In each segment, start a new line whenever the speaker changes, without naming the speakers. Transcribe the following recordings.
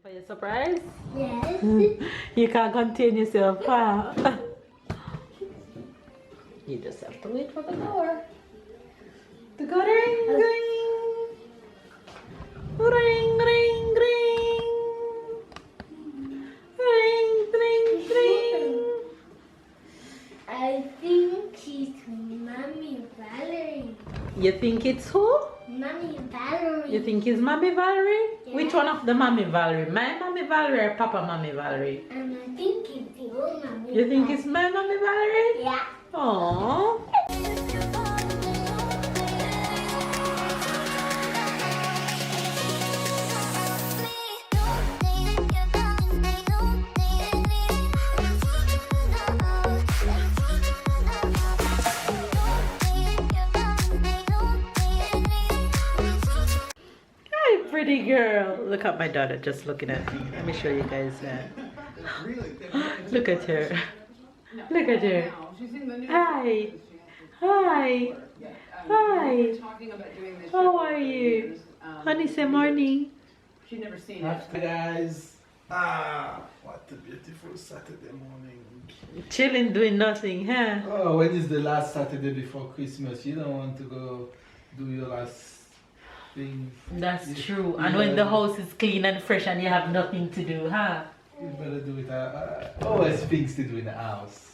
For your surprise?
Yes.
You can't contain yourself, huh? You just have to wait for the door. The door ring, ring. Ring, ring, ring. Ring, ring, ring.
I think she's Mommy Valerie.
You think it's who?
Mommy Valerie.
You think it's Mommy Valerie?
Yeah.
Which one of the Mommy Valerie? My Mommy Valerie or Papa Mommy Valerie?
And I think it's your Mommy.
You think it's my Mommy Valerie?
Yeah.
Aww. Pretty girl. Look at my daughter just looking at me. Let me show you guys that. Look at her. Look at her. Hi. Hi. Hi. How are you? Honey, say morning.
She'd never seen it.
After guys. What a beautiful Saturday morning.
Chilling, doing nothing, huh?
Oh, when is the last Saturday before Christmas? You don't want to go do your last things.
That's true. And when the house is clean and fresh and you have nothing to do, huh?
You better do it. Always things to do in the house.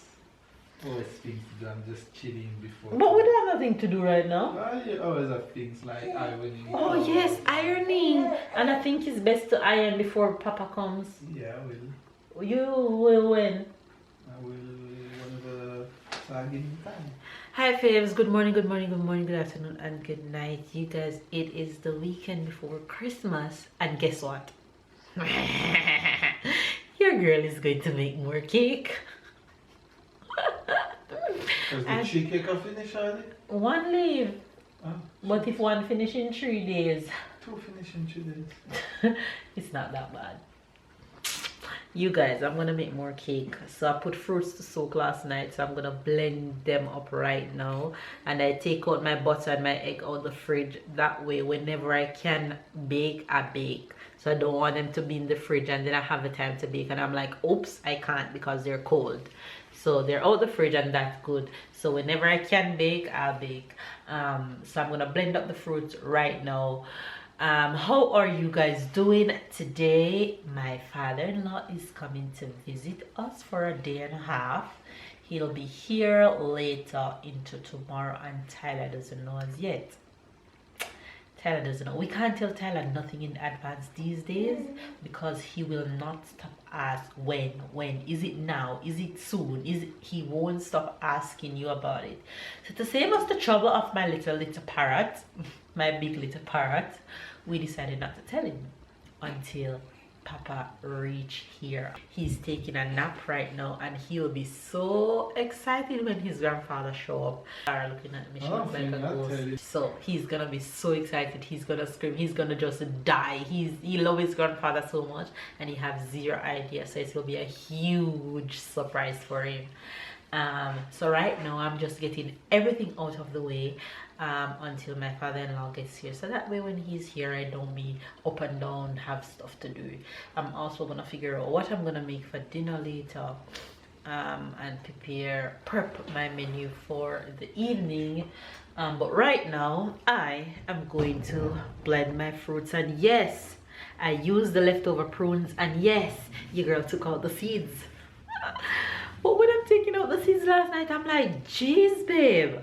Always things to do. I'm just chilling before.
But we don't have nothing to do right now.
You always have things like ironing.
Oh yes, ironing. And I think it's best to iron before Papa comes.
Yeah, I will.
You will when?
I will whenever start getting time.
Hi faves, good morning, good morning, good morning, good afternoon, and good night. You guys, it is the weekend before Christmas, and guess what? Your girl is going to make more cake.
Does the 3 cake finish already?
One leave.
Oh,
But if one finish in 3 days,
2 finish in 3 days.
it's not that bad. You guys, I'm gonna make more cake. So I put fruits to soak last night, so I'm gonna blend them up right now, and I take out my butter and my egg out the fridge. That way whenever I can bake, I bake. So I don't want them to be in the fridge and then I have the time to bake and I'm like, oops, I can't because they're cold. So they're out the fridge and that's good. So whenever I can bake, I'll bake. So I'm gonna blend up the fruits right now. How are you guys doing today? My father-in-law is coming to visit us for a day and a half. He'll be here later into tomorrow, and Tyler doesn't know as yet. Tyler doesn't know. We can't tell Tyler nothing in advance these days because he will not stop ask when is it now, is it soon, is it, he won't stop asking you about it. So to save us the trouble of my little parrot, my big little parrot, we decided not to tell him until Papa reach here. He's taking a nap right now and he'll be so excited when his grandfather show up. Sarah looking at me, she looks like a ghost. So he's gonna be so excited, he's gonna scream, he's gonna just die. He loves his grandfather so much and he has zero idea, so it will be a huge surprise for him. So right now I'm just getting everything out of the way until my father-in-law gets here, so that way when he's here I don't be up and down, have stuff to do. I'm also gonna figure out what I'm gonna make for dinner later, and prep my menu for the evening. But right now I am going to blend my fruits, and yes, I used the leftover prunes, and yes, your girl took out the seeds. But when I'm taking out the seeds last night, I'm like, jeez, babe,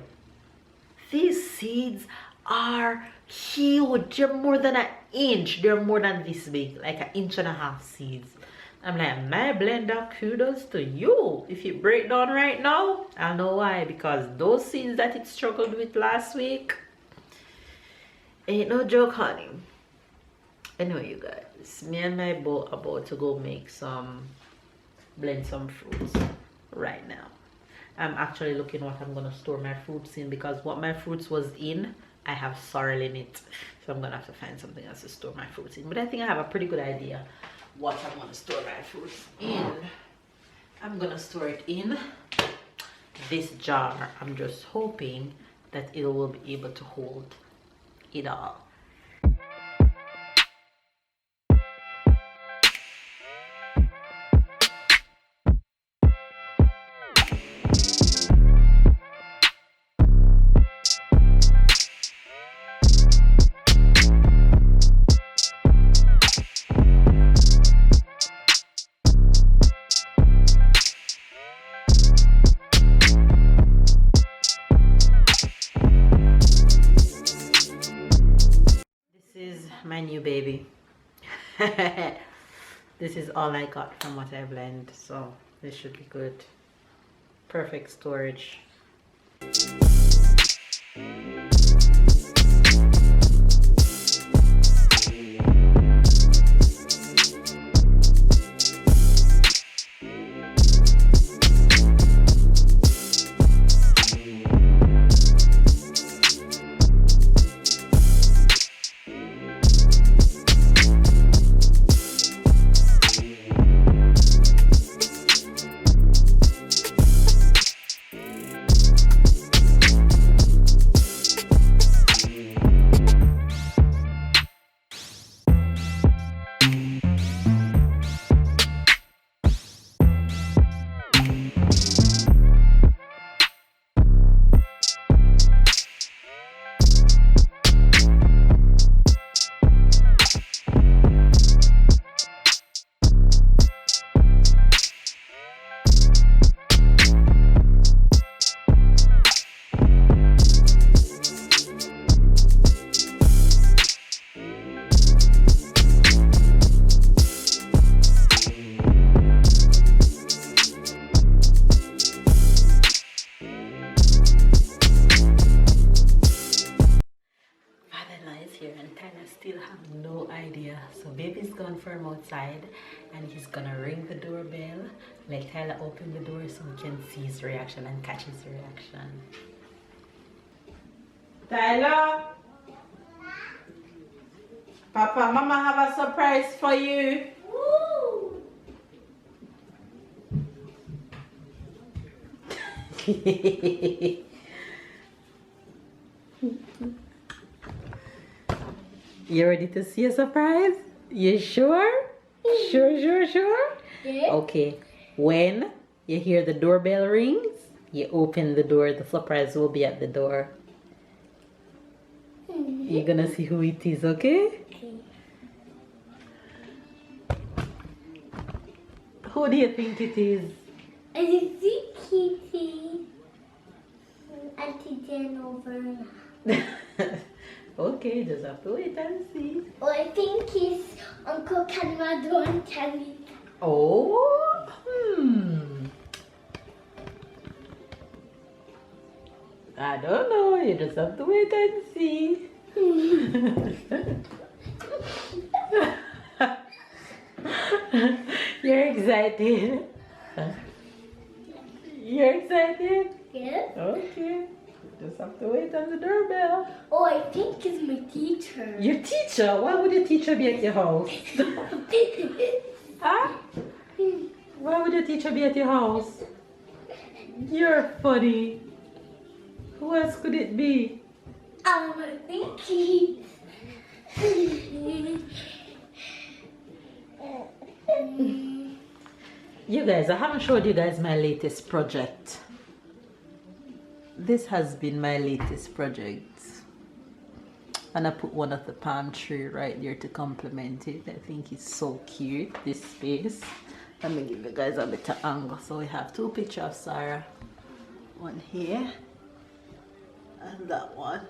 these seeds are huge. They're more than an inch. They're more than this big, like 1.5 inches seeds. I'm like, my blender, kudos to you. If it break down right now, I know why. Because those seeds that it struggled with last week, ain't no joke, honey. Anyway, you guys, me and my beau about to go make blend some fruits right now. I'm actually looking what I'm gonna store my fruits in, because what my fruits was in, I have sorrel in it, so I'm gonna have to find something else to store my fruits in. But I think I have a pretty good idea what I'm gonna store my fruits in. I'm gonna store it in this jar. I'm just hoping that it will be able to hold it all. This is all I got from what I blend, so this should be good. Perfect storage. Still have no idea, so baby's gone from outside and he's gonna ring the doorbell. Let Tyler open the door so we can see his reaction and catch his reaction. Tyler, Papa, Mama have a surprise for you.
Woo!
You ready to see a surprise? You sure? Sure?
Yeah.
Okay. When you hear the doorbell rings, you open the door. The surprise will be at the door. You're gonna see who it is, okay?
Okay.
Who do you think it is?
I think Kitty. Auntie Jen over.
Okay, just have to wait and see.
Oh, I think he's Uncle Canmado and Kelly.
Oh, I don't know. You just have to wait and see. You're excited. You're excited?
Yes.
Okay. Just have to wait on the doorbell.
Oh, I think he's my teacher.
Your teacher? Why would your teacher be at your house? Huh? Why would your teacher be at your house? You're funny. Who else could it be?
I think he.
You guys, I haven't showed you guys my latest project. This has been my latest project. And I put one of the palm tree right there to complement it. I think it's so cute, this space. Let me give you guys a better angle. So we have two pictures of Sarah. One here and that one.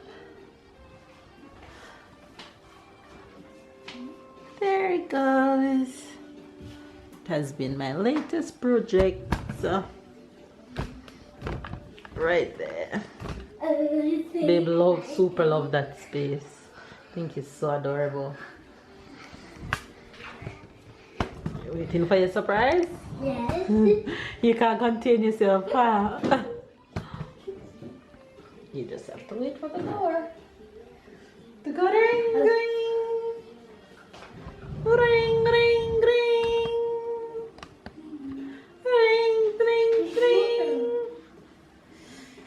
There it goes. It has been my latest project. So right there. Babe love, super love that space. I think it's so adorable. You waiting for your surprise?
Yes.
You can't contain yourself, huh? You just have to wait for the door to go ring, ring, ring, ring, ring, ring, ring, ring.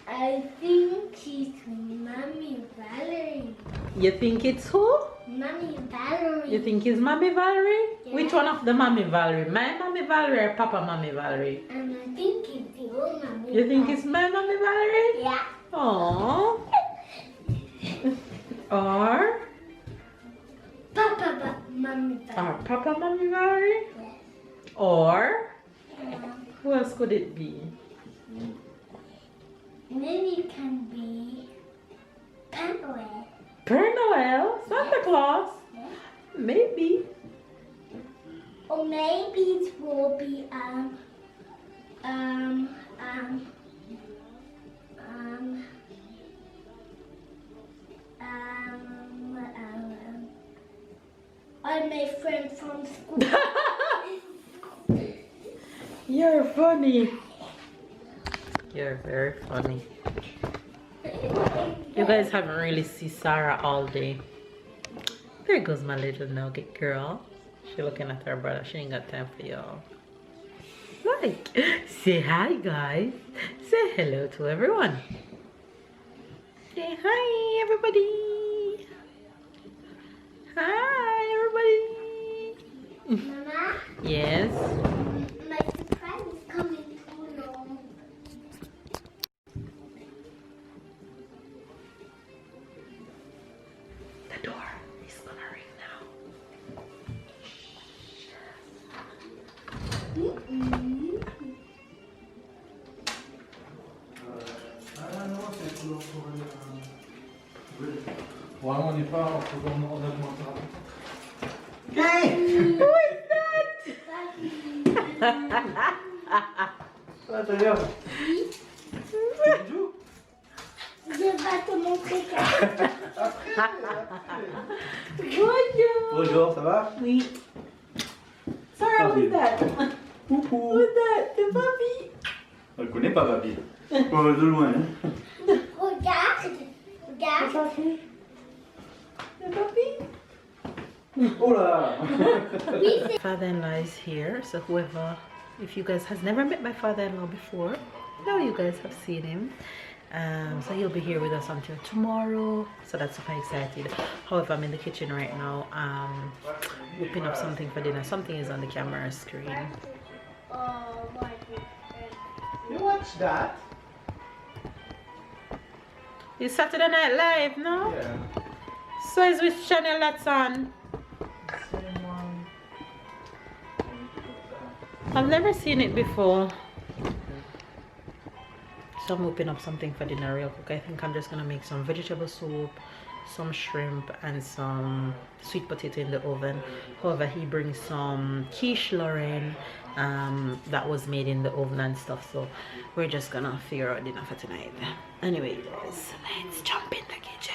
I think she's Mommy Valerie.
You think it's who?
Mommy Valerie.
You think it's Mommy Valerie?
Yeah.
Which one of the Mommy Valerie? My Mommy Valerie or Papa Mommy Valerie?
And I think it's your Mommy.
You think it's my Mommy Valerie?
Yeah.
Aww. Or
Mommy Valerie.
Papa Mommy Valerie?
Yes.
Or who else could it be?
And then you can be Pamela.
Per Noel? Santa Claus?
Yeah.
Maybe.
or maybe it will be I'm my friend from school.
You're funny. You're very funny. You guys haven't really seen Sarah all day. There goes my little nugget girl. She looking at her brother. She ain't got time for y'all. Like, say hi, guys. Say hello to everyone. Say hi, everybody. Hi, everybody.
Mama,
Yes.
my surprise is coming too long.
The door is gonna ring now.
Vraiment, on n'est pas en augmentant.
Who is that?
Ah, d'ailleurs. Bonjour.
Je vais te montrer quelque
Bonjour.
Bonjour, ça va?
Oui. Sarah, who's that?
Coucou.
Who's that? The puppy.
On ne connaît pas Babi. De loin. Hein?
Regarde, regarde.
The puppy.
Oh là.
Father-in-law is here, so whoever, if you guys has never met my father-in-law before, now you guys have seen him. So he'll be here with us until tomorrow, so that's super excited. However, I'm in the kitchen right now, whipping up something for dinner. Something is on the camera screen.
Oh my
You watch that?
It's Saturday Night Live, no?
Yeah.
So is which channel that's on?
Same one.
I've never seen it before. So I'm whipping up something for dinner real quick. I think I'm just gonna make some vegetable soup, some shrimp, and some sweet potato in the oven. However, he brings some quiche Lorraine that was made in the oven and stuff. So we're just gonna figure out dinner for tonight. Anyway, guys, let's jump in the kitchen.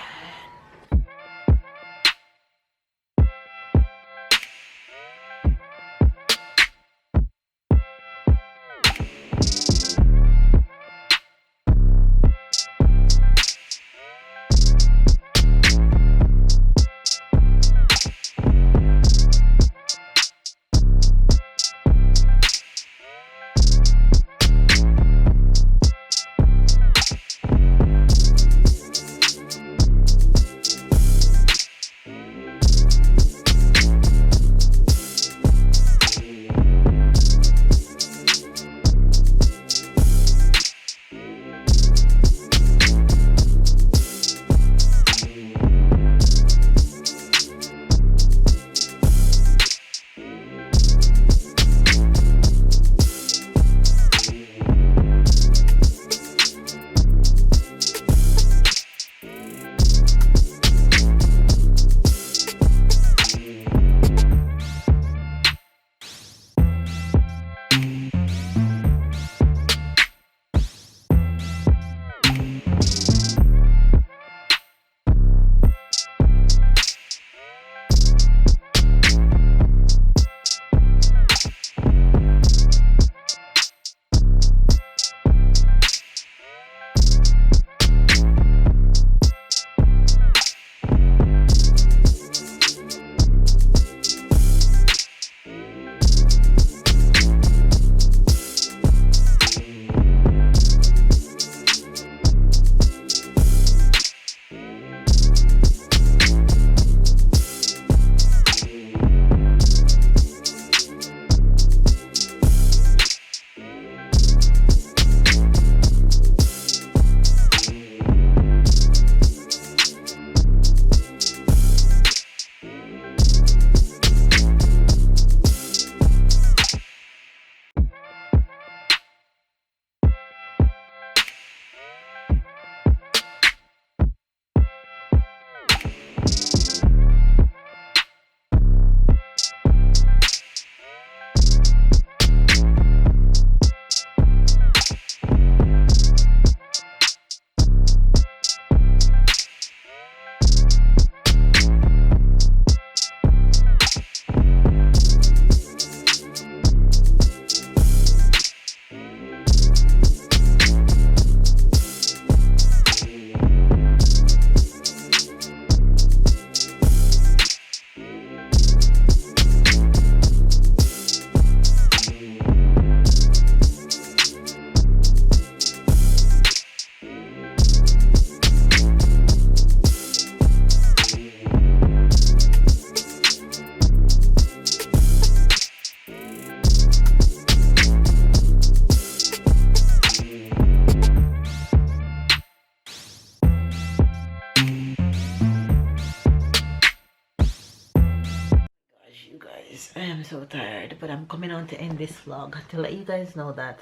tired, but I'm coming on to end this vlog to let you guys know that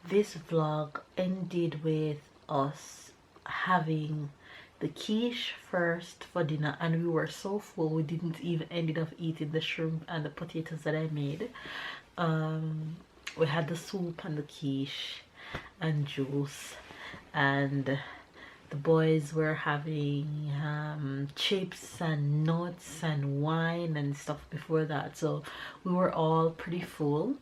this vlog ended with us having the quiche first for dinner, and we were so full we didn't even ended up eating the shrimp and the potatoes that I made. We had the soup and the quiche and juice, and the boys were having chips and nuts and wine and stuff before that, so we were all pretty full.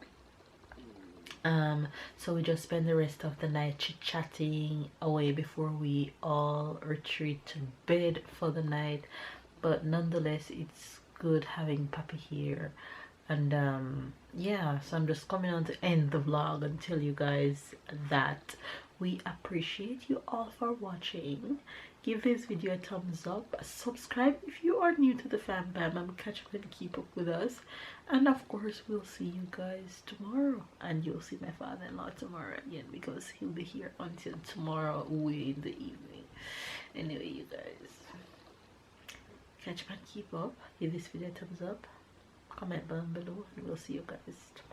So we just spent the rest of the night chit-chatting away before we all retreat to bed for the night. But nonetheless, it's good having Papi here. And yeah, so I'm just coming on to end the vlog and tell you guys that we appreciate you all for watching. Give this video a thumbs up, subscribe if you are new to the fam bam, and catch up and keep up with us. And of course, we'll see you guys tomorrow, and you'll see my father-in-law tomorrow again, because he'll be here until tomorrow way in the evening. Anyway, you guys, catch up and keep up. Give this video a thumbs up, comment down below, and we'll see you guys tomorrow.